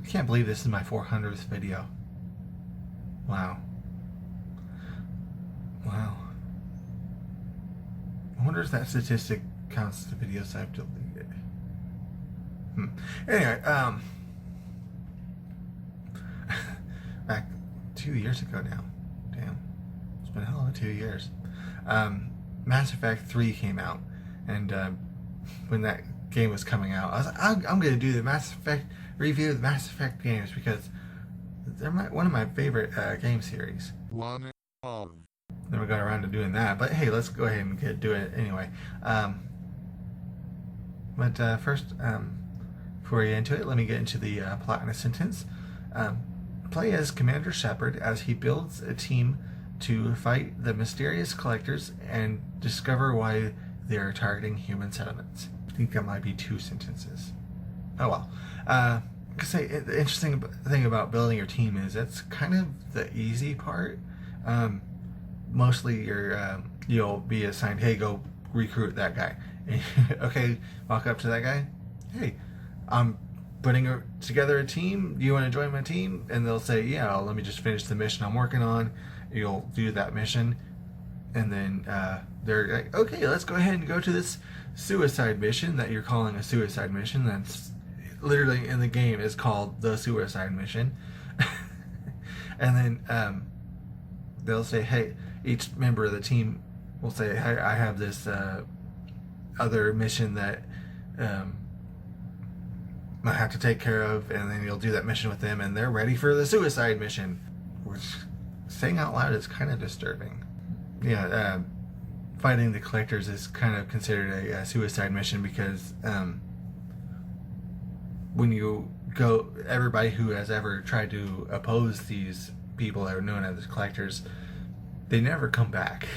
Can't believe this is my 400th video. Wow. Wow. I wonder if that statistic counts the videos I've deleted. Anyway, back 2 years ago now. Damn. It's been a hell of 2 years. Mass Effect 3 came out, and when that game was coming out, I was like, I'm going to do the Mass Effect review of the Mass Effect games because they're one of my favorite game series. One of. Never got around to doing that, but hey, let's go ahead and do it anyway. But first, before we get into it, let me get into the plot in a sentence. Play as Commander Shepard as he builds a team to fight the mysterious collectors and discover why they are targeting human settlements. I think that might be 2 sentences. Oh well. The interesting thing about building your team is that's kind of the easy part. Mostly you'll be assigned, hey, go recruit that guy. Okay, walk up to that guy. Hey, I'm putting together a team. Do you want to join my team? And they'll say, yeah, let me just finish the mission I'm working on. You'll do that mission. And then they're like, okay, let's go ahead and go to this suicide mission that you're calling a suicide mission. That's literally in the game is called the suicide mission. And then they'll say, hey, each member of the team will say, hey, I have this other mission that I have to take care of, and then you'll do that mission with them, and they're ready for the suicide mission. Which, saying out loud, is kind of disturbing. Yeah, fighting the collectors is kind of considered a suicide mission because when you go, everybody who has ever tried to oppose these people that are known as collectors, they never come back.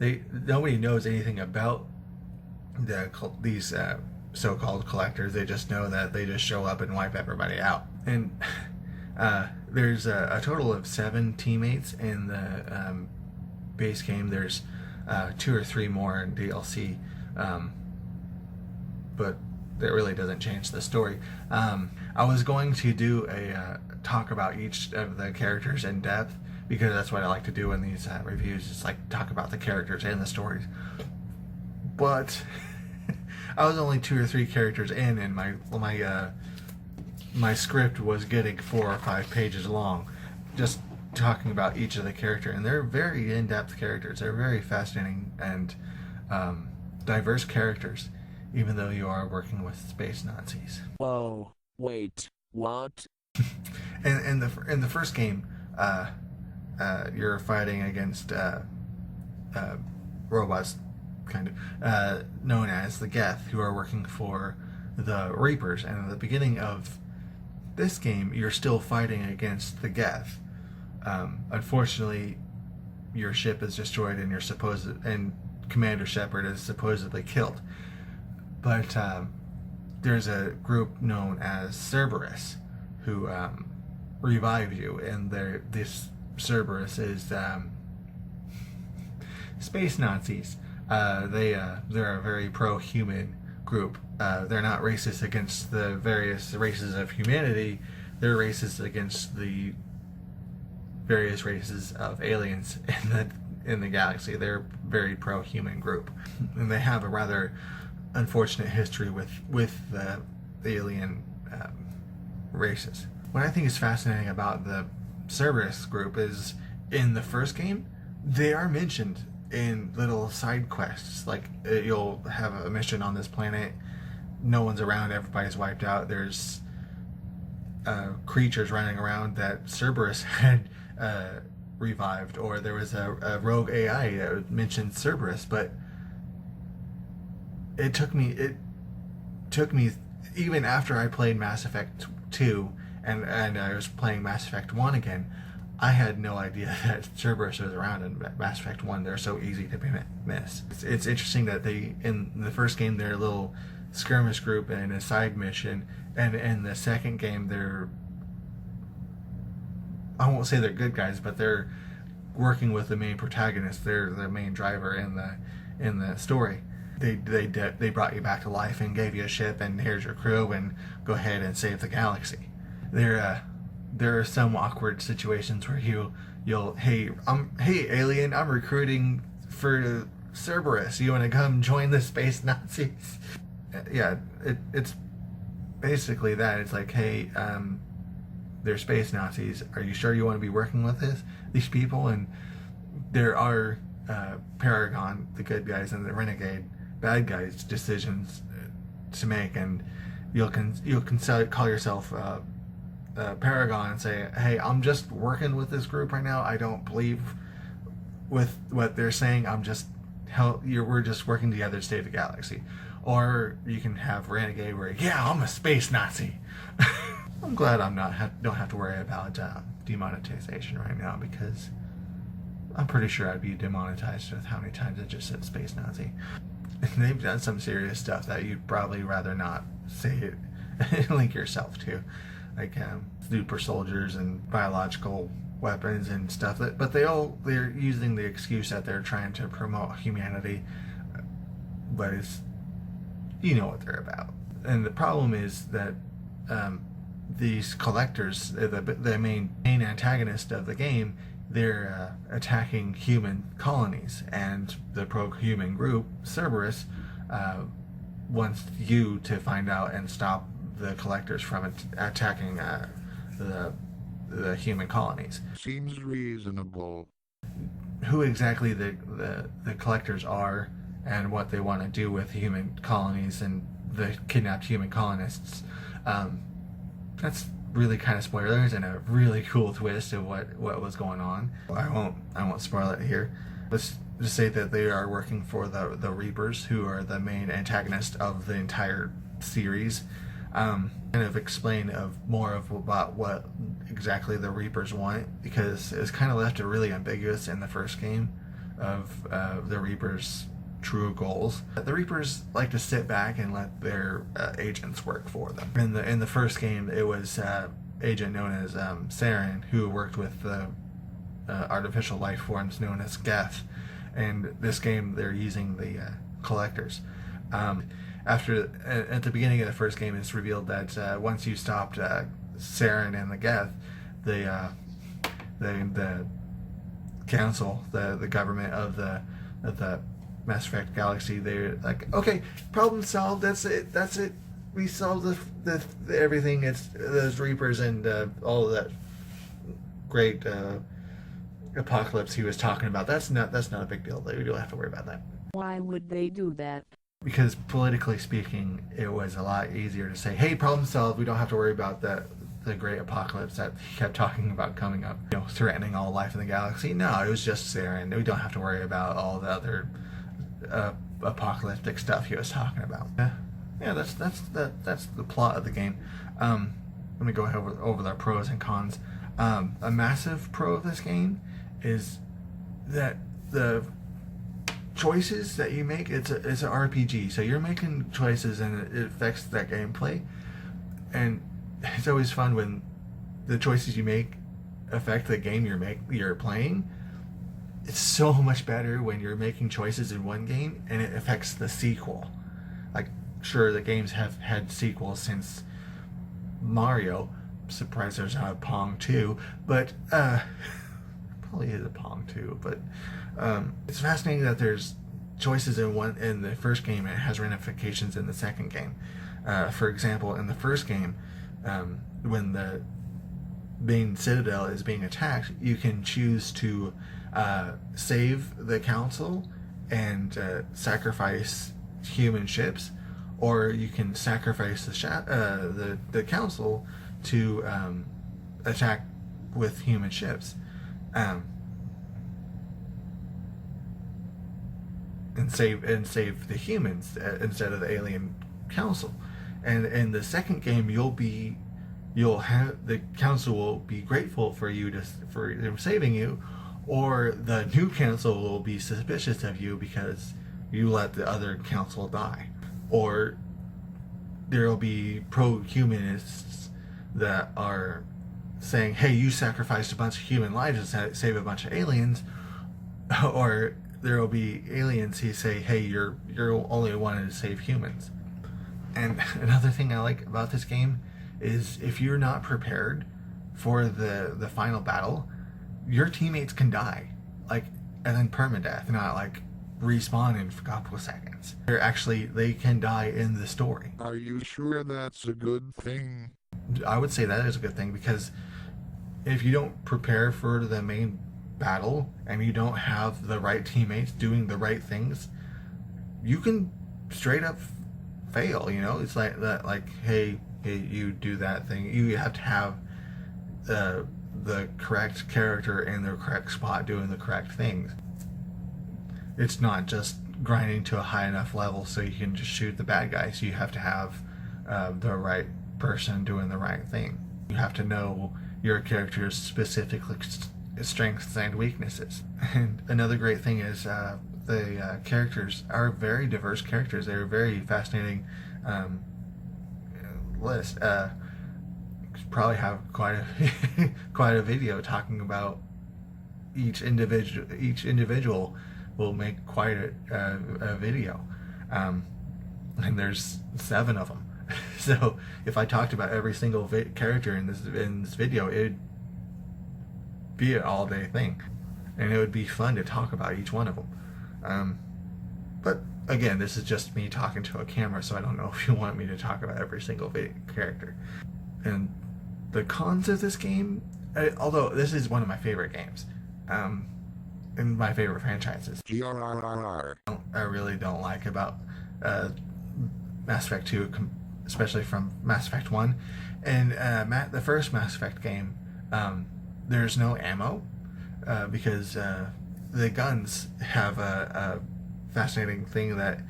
Nobody knows anything about these so-called collectors. They just know that they just show up and wipe everybody out. And there's a total of 7 teammates in the base game. There's 2 or 3 more in DLC, but that really doesn't change the story. I was going to do a talk about each of the characters in depth, because that's what I like to do in these reviews, is like talk about the characters and the stories. But I was only 2 or 3 characters in, and my script was getting 4 or 5 pages long, just talking about each of the characters. And they're very in-depth characters. They're very fascinating and diverse characters, even though you are working with space Nazis. Whoa, wait, what? And in the first game, you're fighting against robots, kind of, known as the Geth, who are working for the Reapers. And at the beginning of this game, you're still fighting against the Geth. Unfortunately, your ship is destroyed, and Commander Shepard is supposedly killed. But there's a group known as Cerberus who revive you, and this Cerberus is space Nazis. They're a very pro-human group. They're not racist against the various races of humanity. They're racist against the various races of aliens in the galaxy. They're a very pro-human group, and they have a rather unfortunate history with the alien races. What I think is fascinating about the Cerberus group is, in the first game, they are mentioned in little side quests. Like, you'll have a mission on this planet, no one's around, everybody's wiped out, there's creatures running around that Cerberus had revived, or there was a rogue AI that mentioned Cerberus. But it took me even after I played Mass Effect 2 and I was playing Mass Effect 1 again, I had no idea that Cerberus was around in Mass Effect 1. They're so easy to miss. It's interesting that in the first game, they're a little skirmish group and a side mission, and in the second game, I won't say they're good guys, but they're working with the main protagonist. They're the main driver in the story. They brought you back to life and gave you a ship, and here's your crew, and go ahead and save the galaxy. There are some awkward situations where hey alien, I'm recruiting for Cerberus. You want to come join the space Nazis? Yeah, it's basically that. It's like, hey, they're space Nazis. Are you sure you want to be working with these people? And there are Paragon, the good guys, and the Renegade, bad guys, decisions to make, and you can call yourself Paragon and say, hey, I'm just working with this group right now. I don't believe with what they're saying. We're just working together to save the galaxy. Or you can have Renegade where, yeah, I'm a space Nazi. I'm glad don't have to worry about demonetization right now, because I'm pretty sure I'd be demonetized with how many times I just said space Nazi. They've done some serious stuff that you'd probably rather not say it, link yourself to, like super soldiers and biological weapons and stuff. But they're using the excuse that they're trying to promote humanity, but you know what they're about. And the problem is that these collectors, the main antagonist of the game, they're attacking human colonies, and the pro-human group Cerberus wants you to find out and stop the collectors from attacking the human colonies. Seems reasonable. Who exactly the collectors are and what they want to do with human colonies and the kidnapped human colonists, that's really kind of spoilers and a really cool twist of what was going on. I won't spoil it here. Let's just say that they are working for the Reapers, who are the main antagonist of the entire series. Kind of explain more about what exactly the Reapers want, because it's kind of left it really ambiguous in the first game of the Reapers' true goals. The Reapers like to sit back and let their agents work for them. In the first game, it was agent known as Saren, who worked with the artificial life forms known as Geth. And this game, they're using the collectors. At the beginning of the first game, it's revealed that once you stopped Saren and the Geth, the council, the government of the Mass Effect galaxy, they're like, okay, problem solved. That's it. We solved the everything. It's those Reapers and all of that great apocalypse he was talking about. That's not a big deal. We don't have to worry about that. Why would they do that? Because politically speaking, it was a lot easier to say, hey, problem solved. We don't have to worry about the great apocalypse that he kept talking about coming up, threatening all life in the galaxy. No, it was just Saren. We don't have to worry about all the other apocalyptic stuff he was talking about. Yeah, that's the plot of the game. Let me go over the pros and cons. A massive pro of this game is that the choices that you make, it's an RPG, so you're making choices and it affects that gameplay, and it's always fun when the choices you make affect the game you're playing. It's so much better when you're making choices in one game and it affects the sequel. Like, sure, the games have had sequels since Mario. I'm surprised there's not a Pong 2, but probably is a Pong 2, but it's fascinating that there's choices in the first game and it has ramifications in the second game. For example, in the first game, when the main citadel is being attacked, you can choose to save the council and sacrifice human ships, or you can sacrifice the council to attack with human ships, and save the humans instead of the alien council. And in the second game, you'll have the council will be grateful for them saving you, or the new council will be suspicious of you because you let the other council die, or there will be pro-humanists that are saying, hey, you sacrificed a bunch of human lives to save a bunch of aliens, or there will be aliens who say, hey, you're only wanting to save humans. And another thing I like about this game is if you're not prepared for the final battle, your teammates can die, like, and then permadeath, not like respawn in a couple of seconds. They can die in the story. Are you sure that's a good thing? I would say that is a good thing, because if you don't prepare for the main battle and you don't have the right teammates doing the right things, you can straight up fail. It's like that, like, hey, you do that thing, you have to have the correct character in the correct spot doing the correct things. It's not just grinding to a high enough level so you can just shoot the bad guys. You have to have the right person doing the right thing. You have to know your character's specific strengths and weaknesses. And another great thing is the characters are very diverse characters. They're a very fascinating list. Probably have quite a video talking about each individual. Will make quite a video, and there's 7 of them. So if I talked about every single character in this video, it'd be an all-day thing, and it would be fun to talk about each one of them. But again, this is just me talking to a camera, so I don't know if you want me to talk about every single character. And the cons of this game, although this is one of my favorite games, and my favorite franchises, GRRR. I really don't like about Mass Effect 2, especially from Mass Effect 1. And the first Mass Effect game, there's no ammo, because the guns have a fascinating thing that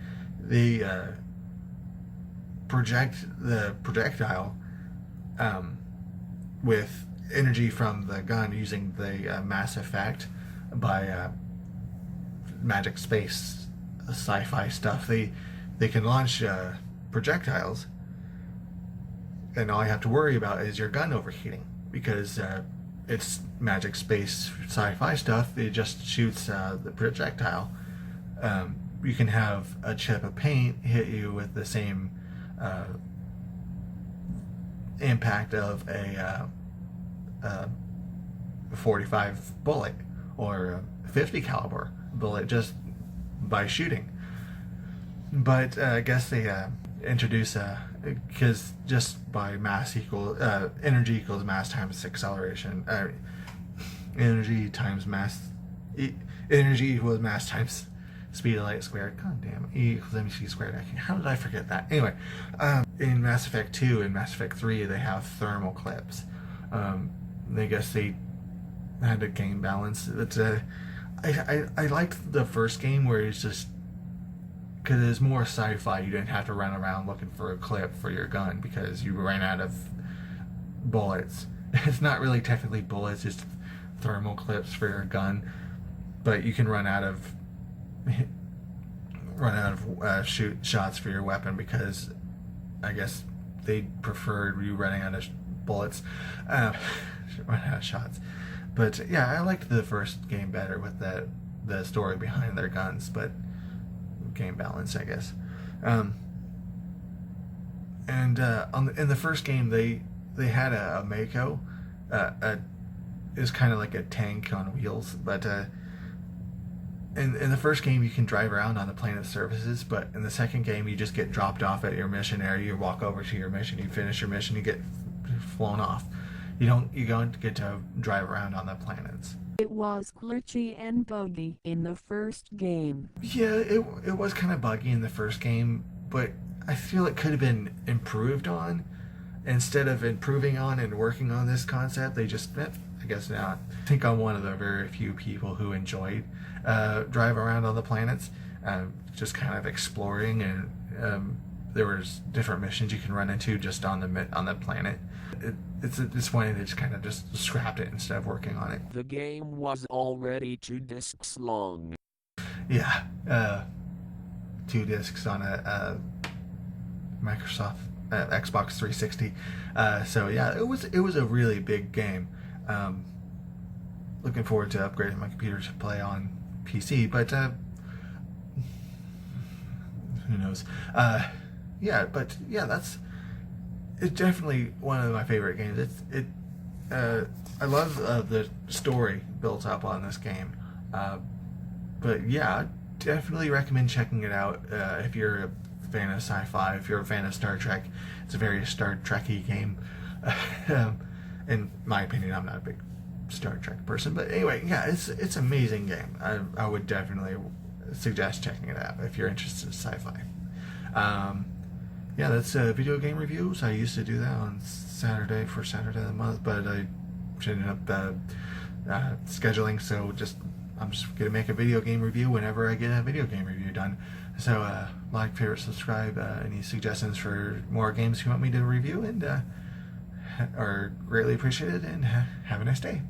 they project the projectile with energy from the gun using the mass effect by magic space sci-fi stuff. They can launch projectiles, and all you have to worry about is your gun overheating, because it's magic space sci-fi stuff. It just shoots the projectile. You can have a chip of paint hit you with the same impact of a 45 bullet or a 50 caliber bullet just by shooting. But I guess they introduce because just by mass energy equals mass times acceleration. Energy times mass. Energy equals mass times speed of light squared. God damn it. E equals mc squared. How did I forget that? Anyway, in Mass Effect 2 and Mass Effect 3, they have thermal clips. I guess they had a game balance. But I liked the first game where it's just, because it's more sci-fi. You didn't have to run around looking for a clip for your gun because you ran out of bullets. It's not really technically bullets, it's thermal clips for your gun, but you can run out of shots for your weapon, because I guess they preferred you running out of bullets, running out of shots. But yeah, I liked the first game better with the story behind their guns, but game balance, I guess. In the first game, they had a Mako. It was kind of like a tank on wheels, but in the first game you can drive around on the planet's surfaces, but in the second game you just get dropped off at your mission area. You walk over to your mission, you finish your mission, you get flown off. You don't get to drive around on the planets. It was glitchy and buggy in the first game. Yeah, it was kind of buggy in the first game, but I feel it could have been improved on. Instead of improving on and working on this concept, they just, I guess not. I think I'm one of the very few people who enjoyed driving around on the planets, just kind of exploring, and there was different missions you can run into just on the planet. It's disappointing they just kind of just scrapped it instead of working on it. The game was already 2 discs long. Yeah, 2 discs on a Microsoft Xbox 360. So yeah, it was a really big game. Looking forward to upgrading my computer to play on PC, but who knows? Yeah, but yeah, it's definitely one of my favorite games. I love the story built up on this game. But yeah, definitely recommend checking it out if you're a fan of sci-fi. If you're a fan of Star Trek, it's a very Star Trek-y game. In my opinion, I'm not a big Star Trek person, but anyway, yeah, it's an amazing game. I would definitely suggest checking it out if you're interested in sci-fi. Yeah, that's video game reviews. I used to do that on Saturday for Saturday of the month, but I ended up scheduling, so I'm just gonna make a video game review whenever I get a video game review done. So like, favorite, subscribe. Any suggestions for more games you want me to review, and are greatly appreciated. And have a nice day.